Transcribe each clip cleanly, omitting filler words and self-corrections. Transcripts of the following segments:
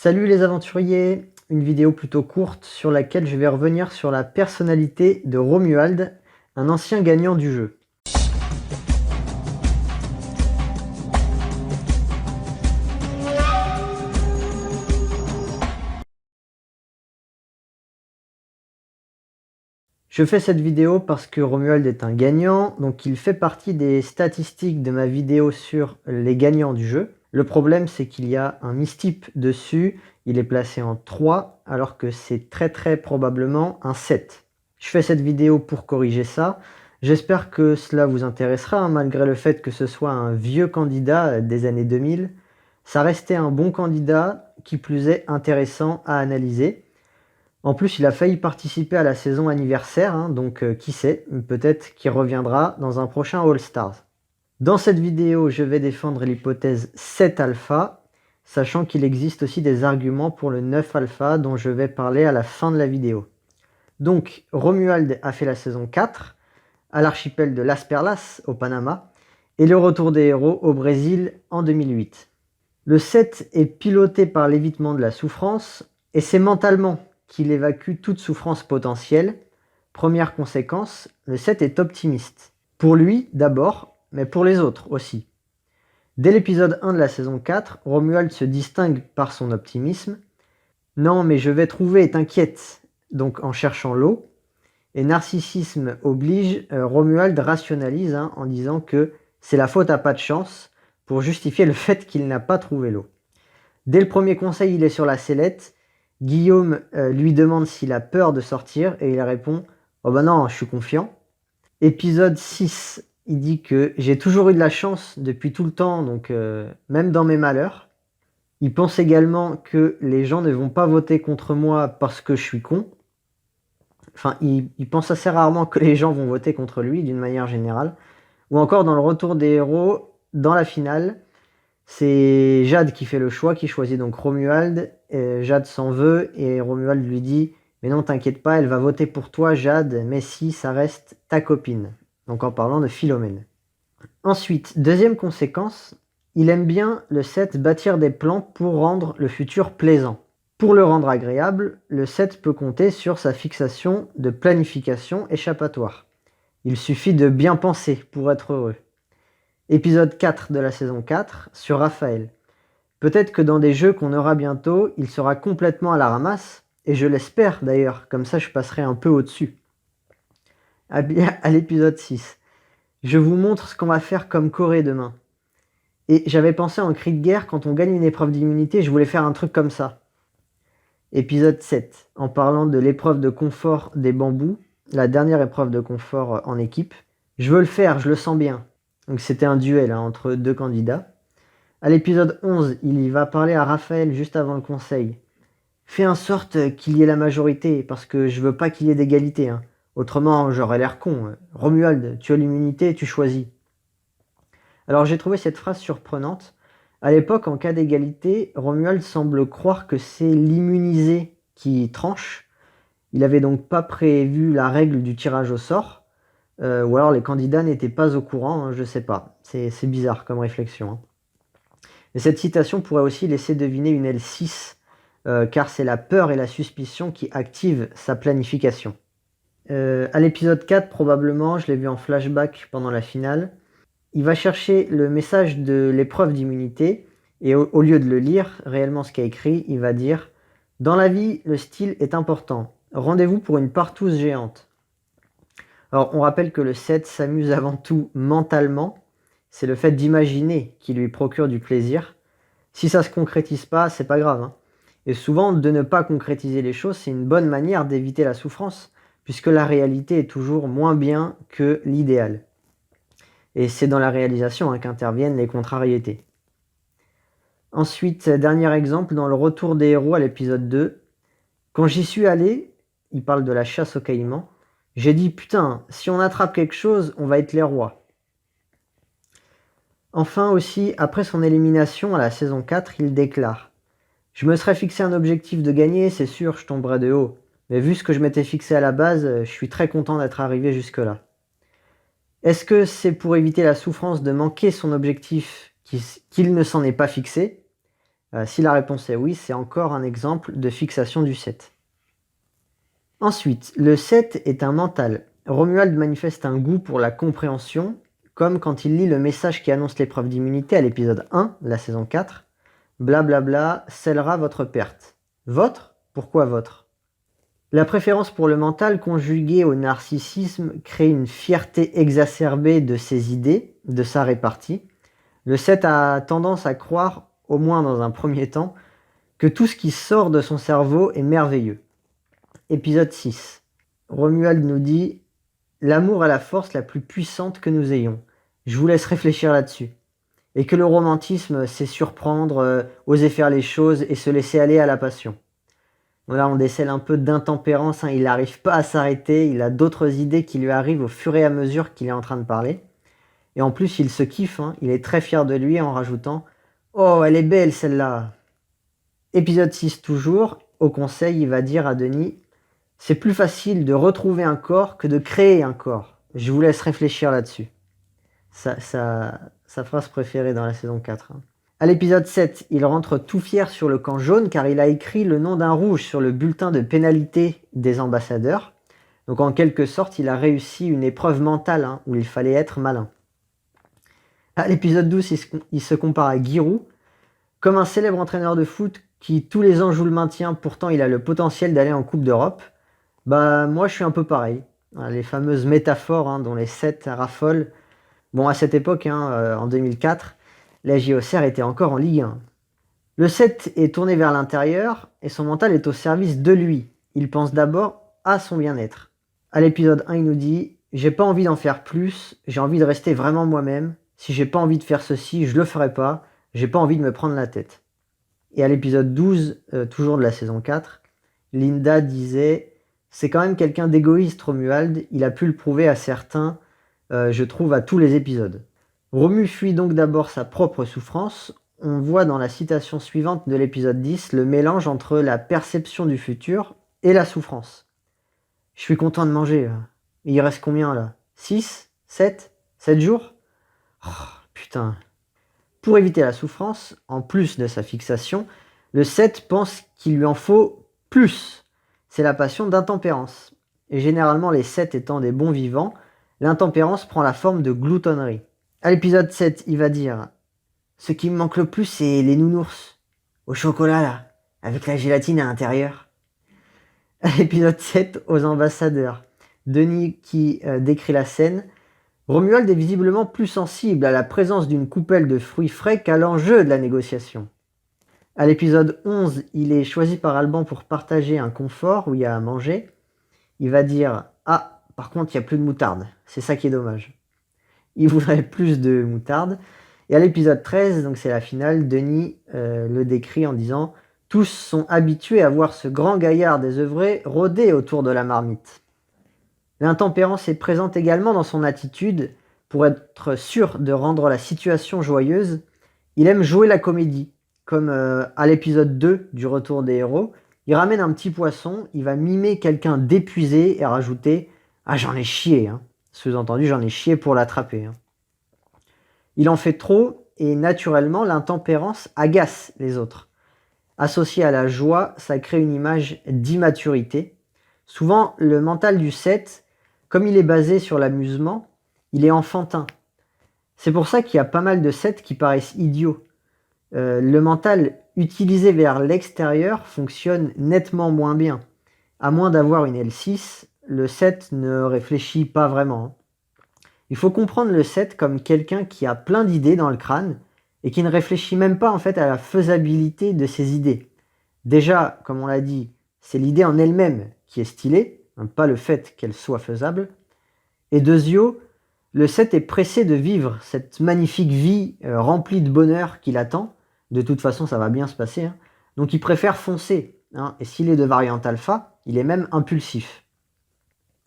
Salut les aventuriers, une vidéo plutôt courte sur laquelle je vais revenir sur la personnalité de Romuald, un ancien gagnant du jeu. Je fais cette vidéo parce que Romuald est un gagnant, donc il fait partie des statistiques de ma vidéo sur les gagnants du jeu. Le problème, c'est qu'il y a un mistype dessus, il est placé en 3, alors que c'est très probablement un 7. Je fais cette vidéo pour corriger ça. J'espère que cela vous intéressera, hein, malgré le fait que ce soit un vieux candidat des années 2000. Ça restait un bon candidat, qui plus est intéressant à analyser. En plus, il a failli participer à la saison anniversaire, hein, donc qui sait, peut-être qu'il reviendra dans un prochain All-Stars. Dans cette vidéo, je vais défendre l'hypothèse 7 alpha, sachant qu'il existe aussi des arguments pour le 9 alpha dont je vais parler à la fin de la vidéo. Donc, Romuald a fait la saison 4, à l'archipel de Las Perlas, au Panama, et le retour des héros au Brésil en 2008. Le 7 est piloté par l'évitement de la souffrance, et c'est mentalement qu'il évacue toute souffrance potentielle. Première conséquence, le 7 est optimiste. Pour lui, d'abord, mais pour les autres aussi. Dès l'épisode 1 de la saison 4, Romuald se distingue par son optimisme. « Non, mais je vais trouver, t'inquiète », donc en cherchant l'eau. Et narcissisme oblige, Romuald rationalise en disant que c'est la faute à pas de chance pour justifier le fait qu'il n'a pas trouvé l'eau. Dès le premier conseil, il est sur la sellette. Guillaume lui demande s'il a peur de sortir et il répond « Oh bah non, je suis confiant ». Épisode 6, il dit que « J'ai toujours eu de la chance depuis tout le temps, donc même dans mes malheurs ». Il pense également que les gens ne vont pas voter contre moi parce que je suis con. Enfin, il pense assez rarement que les gens vont voter contre lui, d'une manière générale. Ou encore dans le retour des héros, dans la finale, c'est Jade qui fait le choix, qui choisit donc Romuald. Jade s'en veut et Romuald lui dit « Mais non, t'inquiète pas, elle va voter pour toi, Jade, mais si, ça reste ta copine. » Donc en parlant de Philomène. Ensuite, deuxième conséquence, il aime bien le 7 bâtir des plans pour rendre le futur plaisant. Pour le rendre agréable, le 7 peut compter sur sa fixation de planification échappatoire. Il suffit de bien penser pour être heureux. Épisode 4 de la saison 4, sur Raphaël. Peut-être que dans des jeux qu'on aura bientôt, il sera complètement à la ramasse, et je l'espère d'ailleurs, comme ça je passerai un peu au-dessus. À l'épisode 6. Je vous montre ce qu'on va faire comme Corée demain. Et j'avais pensé en cri de guerre, quand on gagne une épreuve d'immunité, je voulais faire un truc comme ça. Épisode 7, en parlant de l'épreuve de confort des bambous, la dernière épreuve de confort en équipe. Je veux le faire, je le sens bien. Donc c'était un duel entre deux candidats. À l'épisode 11, il y va parler à Raphaël juste avant le conseil. Fais en sorte qu'il y ait la majorité, parce que je veux pas qu'il y ait d'égalité. Autrement, j'aurais l'air con. Romuald, tu as l'immunité, tu choisis. Alors j'ai trouvé cette phrase surprenante. À l'époque, en cas d'égalité, Romuald semble croire que c'est l'immunisé qui tranche. Il avait donc pas prévu la règle du tirage au sort, ou alors les candidats n'étaient pas au courant, je sais pas. C'est bizarre comme réflexion. Et cette citation pourrait aussi laisser deviner une L6, car c'est la peur et la suspicion qui activent sa planification. À l'épisode 4, probablement, je l'ai vu en flashback pendant la finale, il va chercher le message de l'épreuve d'immunité, et au lieu de le lire, réellement ce qu'il y a écrit, il va dire « Dans la vie, le style est important. Rendez-vous pour une partouze géante. » Alors, on rappelle que le 7 s'amuse avant tout mentalement. C'est le fait d'imaginer qui lui procure du plaisir. Si ça se concrétise pas, c'est pas grave. Et souvent, de ne pas concrétiser les choses, c'est une bonne manière d'éviter la souffrance, puisque la réalité est toujours moins bien que l'idéal. Et c'est dans la réalisation qu'interviennent les contrariétés. Ensuite, dernier exemple, dans le retour des héros à l'épisode 2. Quand j'y suis allé, il parle de la chasse aux caïmans, j'ai dit putain, si on attrape quelque chose, on va être les rois. Enfin aussi, après son élimination à la saison 4, il déclare « Je me serais fixé un objectif de gagner, c'est sûr, je tomberais de haut. Mais vu ce que je m'étais fixé à la base, je suis très content d'être arrivé jusque-là. » Est-ce que c'est pour éviter la souffrance de manquer son objectif qu'il ne s'en est pas fixé? Si la réponse est oui, c'est encore un exemple de fixation du 7. Ensuite, le 7 est un mental. Romuald manifeste un goût pour la compréhension, comme quand il lit le message qui annonce l'épreuve d'immunité à l'épisode 1, la saison 4. Blablabla, scellera votre perte. Votre? Pourquoi votre? La préférence pour le mental conjuguée au narcissisme crée une fierté exacerbée de ses idées, de sa répartie. Le 7 a tendance à croire, au moins dans un premier temps, que tout ce qui sort de son cerveau est merveilleux. Épisode 6. Romuald nous dit « L'amour est la force la plus puissante que nous ayons. Je vous laisse réfléchir là-dessus. » Et que le romantisme, c'est surprendre, oser faire les choses et se laisser aller à la passion. Voilà, on décèle un peu d'intempérance, il n'arrive pas à s'arrêter, il a d'autres idées qui lui arrivent au fur et à mesure qu'il est en train de parler. Et en plus, il se kiffe, il est très fier de lui en rajoutant « Oh, elle est belle celle-là !» Épisode 6 toujours, au conseil, il va dire à Denis « C'est plus facile de retrouver un corps que de créer un corps. Je vous laisse réfléchir là-dessus. » Sa phrase préférée dans la saison 4. À l'épisode 7, il rentre tout fier sur le camp jaune car il a écrit le nom d'un rouge sur le bulletin de pénalité des ambassadeurs. Donc en quelque sorte, il a réussi une épreuve mentale où il fallait être malin. À l'épisode 12, il se compare à Giroud, comme un célèbre entraîneur de foot qui tous les ans joue le maintien, pourtant il a le potentiel d'aller en Coupe d'Europe. Bah moi je suis un peu pareil. Les fameuses métaphores dont les 7 raffolent. Bon, à cette époque, en 2004, la JOCR était encore en Ligue 1. Le 7 est tourné vers l'intérieur et son mental est au service de lui. Il pense d'abord à son bien-être. À l'épisode 1, il nous dit « J'ai pas envie d'en faire plus, j'ai envie de rester vraiment moi-même. Si j'ai pas envie de faire ceci, je le ferai pas. J'ai pas envie de me prendre la tête. » Et à l'épisode 12, toujours de la saison 4, Linda disait « C'est quand même quelqu'un d'égoïste, Romuald. Il a pu le prouver à certains, je trouve, à tous les épisodes. » Romu fuit donc d'abord sa propre souffrance. On voit dans la citation suivante de l'épisode 10 le mélange entre la perception du futur et la souffrance. « Je suis content de manger. Il reste combien là? 6? 7? 7 jours? Oh, putain. » Pour éviter la souffrance, en plus de sa fixation, le 7 pense qu'il lui en faut plus. C'est la passion d'intempérance. Et généralement, les 7 étant des bons vivants, l'intempérance prend la forme de gloutonnerie. À l'épisode 7, il va dire « Ce qui me manque le plus, c'est les nounours. Au chocolat, là, avec la gélatine à l'intérieur. » À l'épisode 7, aux ambassadeurs, Denis qui décrit la scène. Romuald est visiblement plus sensible à la présence d'une coupelle de fruits frais qu'à l'enjeu de la négociation. À l'épisode 11, il est choisi par Alban pour partager un confort où il y a à manger. Il va dire « Ah, par contre, il n'y a plus de moutarde. C'est ça qui est dommage. » Il voudrait plus de moutarde. Et à l'épisode 13, donc c'est la finale, Denis le décrit en disant « Tous sont habitués à voir ce grand gaillard désœuvré rôder autour de la marmite. » L'intempérance est présente également dans son attitude. Pour être sûr de rendre la situation joyeuse, il aime jouer la comédie. Comme à l'épisode 2 du Retour des héros, il ramène un petit poisson, il va mimer quelqu'un d'épuisé et rajouter « Ah, j'en ai chié !» Sous-entendu, j'en ai chié pour l'attraper. Il en fait trop et naturellement, l'intempérance agace les autres. Associé à la joie, ça crée une image d'immaturité. Souvent, le mental du 7, comme il est basé sur l'amusement, il est enfantin. C'est pour ça qu'il y a pas mal de 7 qui paraissent idiots. Le mental utilisé vers l'extérieur fonctionne nettement moins bien. À moins d'avoir une L6, le 7 ne réfléchit pas vraiment. Il faut comprendre le 7 comme quelqu'un qui a plein d'idées dans le crâne et qui ne réfléchit même pas en fait à la faisabilité de ses idées. Déjà, comme on l'a dit, c'est l'idée en elle-même qui est stylée, pas le fait qu'elle soit faisable. Et deuxio, le 7 est pressé de vivre cette magnifique vie remplie de bonheur qui l'attend. De toute façon, ça va bien se passer. Donc il préfère foncer. Et s'il est de variante alpha, il est même impulsif.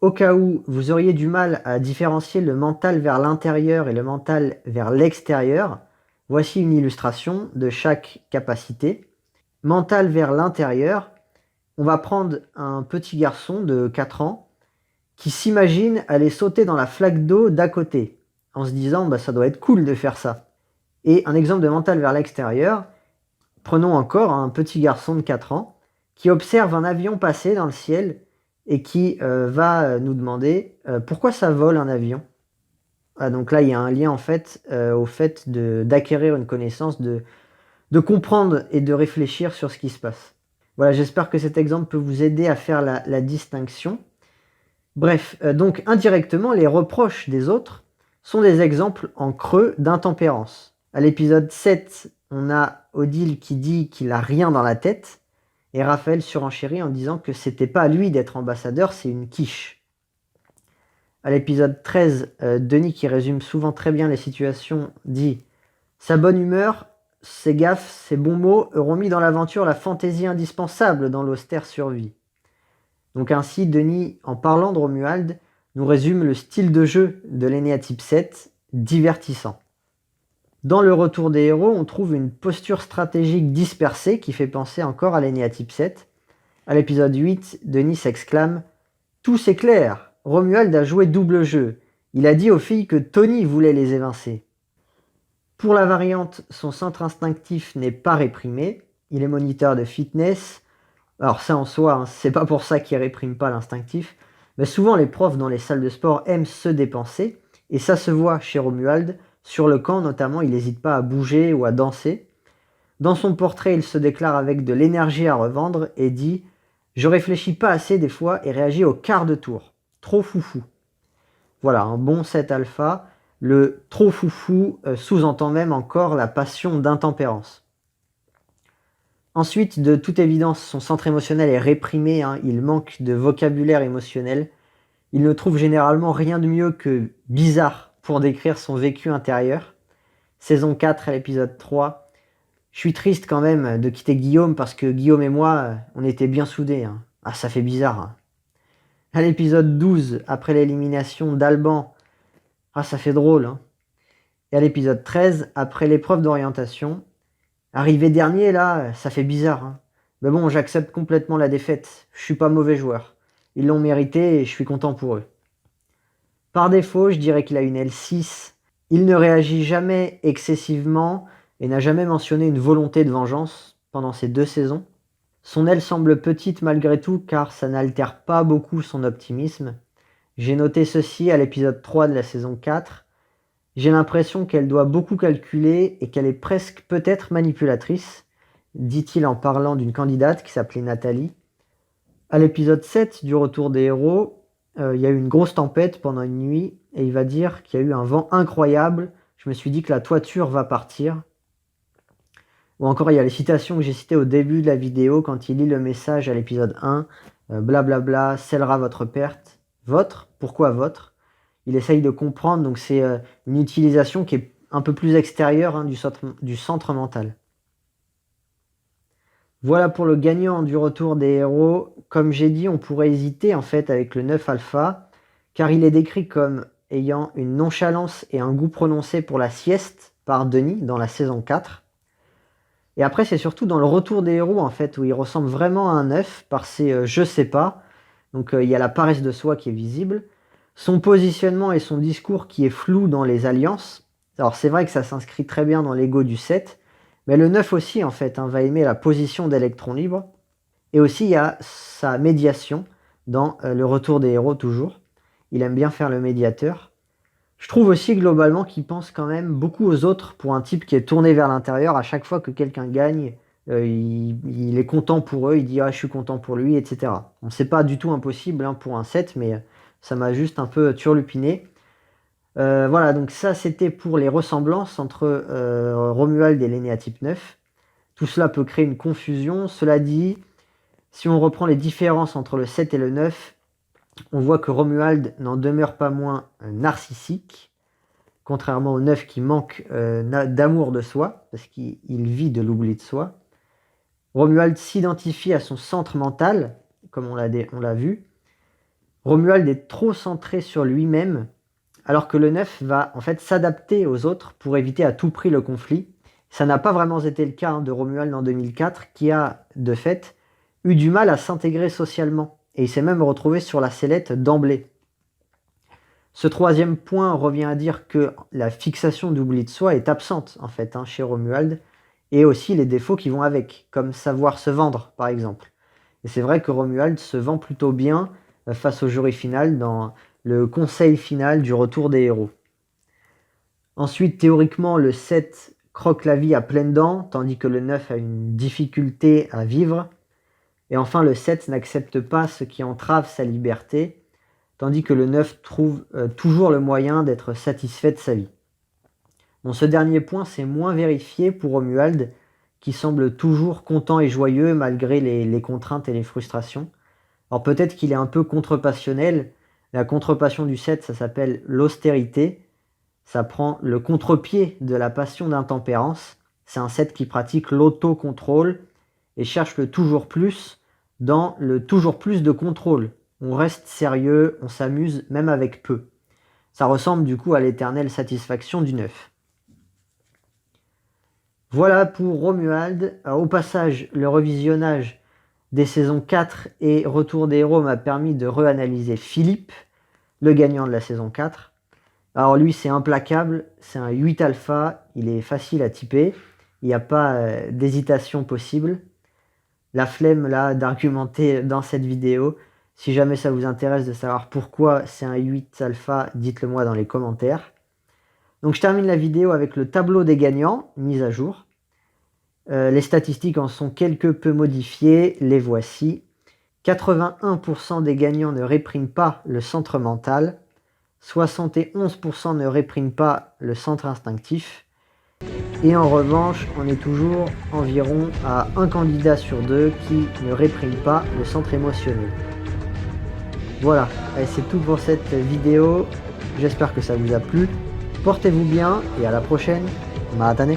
Au cas où vous auriez du mal à différencier le mental vers l'intérieur et le mental vers l'extérieur, voici une illustration de chaque capacité. Mental vers l'intérieur, on va prendre un petit garçon de 4 ans qui s'imagine aller sauter dans la flaque d'eau d'à côté, en se disant ça doit être cool de faire ça. Et un exemple de mental vers l'extérieur, Prenons encore un petit garçon de 4 ans qui observe un avion passer dans le ciel et qui va nous demander pourquoi ça vole un avion. Ah, donc là, il y a un lien en fait au fait d'acquérir une connaissance, de comprendre et de réfléchir sur ce qui se passe. Voilà, j'espère que cet exemple peut vous aider à faire la distinction. Bref, donc indirectement, les reproches des autres sont des exemples en creux d'intempérance. À l'épisode 7, on a Odile qui dit qu'il a rien dans la tête, et Raphaël surenchérit en disant que c'était pas à lui d'être ambassadeur, c'est une quiche. À l'épisode 13, Denis, qui résume souvent très bien les situations, dit « Sa bonne humeur, ses gaffes, ses bons mots auront mis dans l'aventure la fantaisie indispensable dans l'austère survie. » Donc ainsi, Denis, en parlant de Romuald, nous résume le style de jeu de l'énéatype 7, divertissant. Dans le retour des héros, on trouve une posture stratégique dispersée qui fait penser encore à l'énéatype 7. À l'épisode 8, Denis s'exclame « Tout s'éclaire, Romuald a joué double jeu. Il a dit aux filles que Tony voulait les évincer. » Pour la variante, son centre instinctif n'est pas réprimé. Il est moniteur de fitness. Alors ça en soi, hein, c'est pas pour ça qu'il réprime pas l'instinctif. Mais souvent les profs dans les salles de sport aiment se dépenser. Et ça se voit chez Romuald. Sur le camp notamment, il n'hésite pas à bouger ou à danser. Dans son portrait, il se déclare avec de l'énergie à revendre et dit « Je réfléchis pas assez des fois et réagis au quart de tour. Trop foufou. » Voilà, un bon 7 alpha. Le trop foufou sous-entend même encore la passion d'intempérance. Ensuite, de toute évidence, son centre émotionnel est réprimé, hein, il manque de vocabulaire émotionnel. Il ne trouve généralement rien de mieux que bizarre pour décrire son vécu intérieur. Saison 4 à l'épisode 3. Je suis triste quand même de quitter Guillaume parce que Guillaume et moi, on était bien soudés. Hein. Ah, ça fait bizarre. Hein. À l'épisode 12, après l'élimination d'Alban, ah, ça fait drôle. Hein. Et à l'épisode 13, après l'épreuve d'orientation, arrivé dernier, là, ça fait bizarre. Hein. Mais bon, j'accepte complètement la défaite. Je suis pas mauvais joueur. Ils l'ont mérité et je suis content pour eux. Par défaut, je dirais qu'il a une L6. Il ne réagit jamais excessivement et n'a jamais mentionné une volonté de vengeance pendant ces 2 saisons. Son aile semble petite malgré tout car ça n'altère pas beaucoup son optimisme. J'ai noté ceci à l'épisode 3 de la saison 4. J'ai l'impression qu'elle doit beaucoup calculer et qu'elle est presque peut-être manipulatrice, dit-il en parlant d'une candidate qui s'appelait Nathalie. À l'épisode 7 du Retour des héros, il y a eu une grosse tempête pendant une nuit et il va dire qu'il y a eu un vent incroyable. Je me suis dit que la toiture va partir. Ou encore, il y a les citations que j'ai citées au début de la vidéo quand il lit le message à l'épisode 1. Blablabla, scellera votre perte. Votre? Pourquoi votre? Il essaye de comprendre, donc c'est une utilisation qui est un peu plus extérieure, hein, du centre mental. Voilà pour le gagnant du Retour des héros. Comme j'ai dit, on pourrait hésiter en fait avec le 9 alpha, car il est décrit comme ayant une nonchalance et un goût prononcé pour la sieste par Denis dans la saison 4. Et après, c'est surtout dans le Retour des héros en fait, où il ressemble vraiment à un 9 par ses je sais pas. Donc il y a la paresse de soi qui est visible. Son positionnement et son discours qui est flou dans les alliances. Alors c'est vrai que ça s'inscrit très bien dans l'ego du 7, mais le 9 aussi en fait va aimer la position d'électron libre. Et aussi il y a sa médiation dans le Retour des héros toujours. Il aime bien faire le médiateur. Je trouve aussi globalement qu'il pense quand même beaucoup aux autres pour un type qui est tourné vers l'intérieur. À chaque fois que quelqu'un gagne, il est content pour eux, il dit « Ah, je suis content pour lui », etc. Bon, c'est pas du tout impossible hein, pour un 7, mais ça m'a juste un peu turlupiné. Voilà, donc ça c'était pour les ressemblances entre Romuald et l'énéatype 9. Tout cela peut créer une confusion. Cela dit, si on reprend les différences entre le 7 et le 9, on voit que Romuald n'en demeure pas moins narcissique, contrairement au 9 qui manque d'amour de soi, parce qu'il vit de l'oubli de soi. Romuald s'identifie à son centre mental, comme on l'a vu. Romuald est trop centré sur lui-même, alors que le 9 va en fait s'adapter aux autres pour éviter à tout prix le conflit. Ça n'a pas vraiment été le cas de Romuald en 2004, qui a, de fait, eu du mal à s'intégrer socialement, et il s'est même retrouvé sur la sellette d'emblée. Ce troisième point revient à dire que la fixation d'oubli de soi est absente, en fait, chez Romuald, et aussi les défauts qui vont avec, comme savoir se vendre par exemple. Et c'est vrai que Romuald se vend plutôt bien face au jury final dans le conseil final du retour des héros. Ensuite, théoriquement, le 7 croque la vie à pleines dents, tandis que le 9 a une difficulté à vivre. Et enfin, le 7 n'accepte pas ce qui entrave sa liberté, tandis que le 9 trouve toujours le moyen d'être satisfait de sa vie. Bon, ce dernier point, c'est moins vérifié pour Romuald, qui semble toujours content et joyeux malgré les contraintes et les frustrations. Alors peut-être qu'il est un peu contre-passionnel. La contre-passion du 7, ça s'appelle l'austérité. Ça prend le contre-pied de la passion d'intempérance. C'est un 7 qui pratique l'autocontrôle et cherche le toujours plus dans le toujours plus de contrôle. On reste sérieux, on s'amuse même avec peu. Ça ressemble du coup à l'éternelle satisfaction du 9. Voilà pour Romuald. Au passage, le revisionnage des saisons 4 et Retour des héros m'a permis de réanalyser Philippe, le gagnant de la saison 4. Alors lui, c'est implacable, c'est un 8 alpha, il est facile à typer, il n'y a pas d'hésitation possible. La flemme là d'argumenter dans cette vidéo. Si jamais ça vous intéresse de savoir pourquoi c'est un 8 alpha, dites-le moi dans les commentaires. Donc je termine la vidéo avec le tableau des gagnants, mis à jour. Les statistiques en sont quelque peu modifiées, les voici. 81% des gagnants ne répriment pas le centre mental, 71% ne répriment pas le centre instinctif, et en revanche, on est toujours environ à un candidat sur deux qui ne réprime pas le centre émotionnel. Voilà, c'est tout pour cette vidéo, j'espère que ça vous a plu. Portez-vous bien et à la prochaine. Matane.